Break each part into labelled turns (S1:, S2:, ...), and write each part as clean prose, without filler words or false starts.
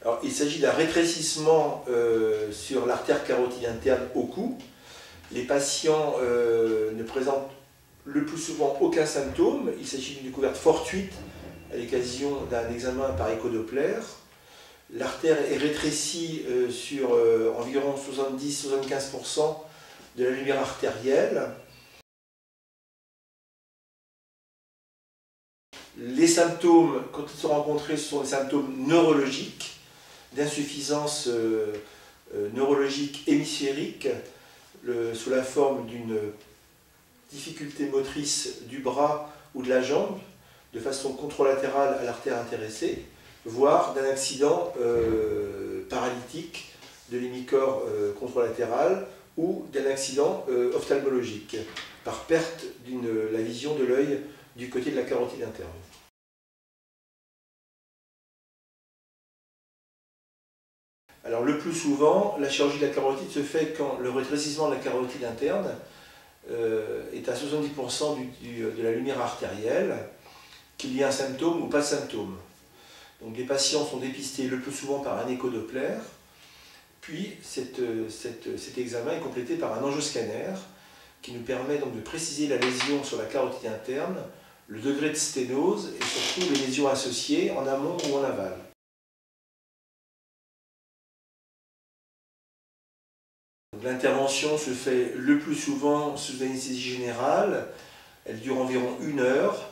S1: Alors, il s'agit d'un rétrécissement sur l'artère carotide interne au cou. Les patients ne présentent le plus souvent aucun symptôme. Il s'agit d'une découverte fortuite à l'occasion d'un examen par écho-doppler. L'artère est rétrécie sur environ 70-75% de la lumière artérielle. Les symptômes, quand ils sont rencontrés, ce sont des symptômes neurologiques, d'insuffisance neurologique hémisphérique, sous la forme d'une difficulté motrice du bras ou de la jambe, de façon contralatérale à l'artère intéressée, voire d'un accident paralytique de l'hémicorps contralatéral ou d'un accident ophtalmologique, par perte de la vision de l'œil du côté de la carotide interne. Alors le plus souvent, la chirurgie de la carotide se fait quand le rétrécissement de la carotide interne est à 70% de la lumière artérielle, qu'il y ait un symptôme ou pas de symptôme. Donc les patients sont dépistés le plus souvent par un écho-doppler, puis cet examen est complété par un angioscanner qui nous permet donc de préciser la lésion sur la carotide interne, le degré de sténose et surtout les lésions associées en amont ou en aval. L'intervention se fait le plus souvent sous anesthésie générale. Elle dure environ 1 heure.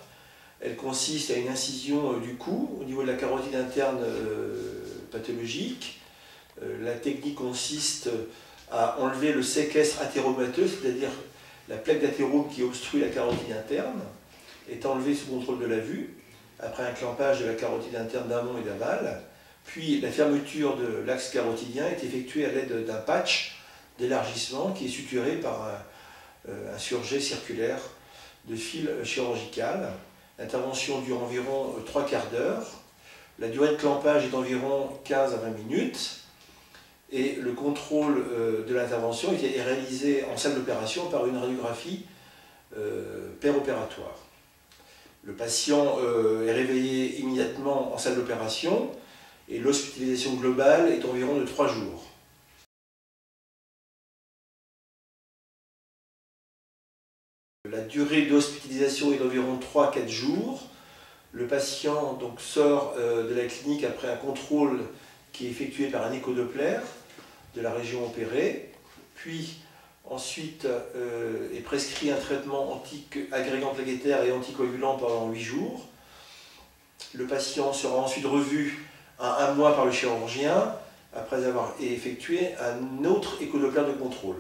S1: Elle consiste à une incision du cou au niveau de la carotide interne pathologique. La technique consiste à enlever le séquestre athéromateux, c'est-à-dire la plaque d'athérome qui obstrue la carotide interne, est enlevée sous contrôle de la vue, après un clampage de la carotide interne d'amont et d'aval. Puis la fermeture de l'axe carotidien est effectuée à l'aide d'un patch d'élargissement qui est suturé par un surjet circulaire de fil chirurgical. L'intervention dure environ 3/4 d'heure. La durée de clampage est d'environ 15 à 20 minutes. Et le contrôle de l'intervention est réalisé en salle d'opération par une radiographie péropératoire. Le patient est réveillé immédiatement en salle d'opération et l'hospitalisation globale est environ de 3 jours. La durée d'hospitalisation est d'environ 3 à 4 jours. Le patient donc sort de la clinique après un contrôle qui est effectué par un écho-doppler de la région opérée. Puis ensuite est prescrit un traitement anti-agrégant plaquettaire et anticoagulant pendant 8 jours. Le patient sera ensuite revu à 1 mois par le chirurgien après avoir effectué un autre écho-doppler de contrôle.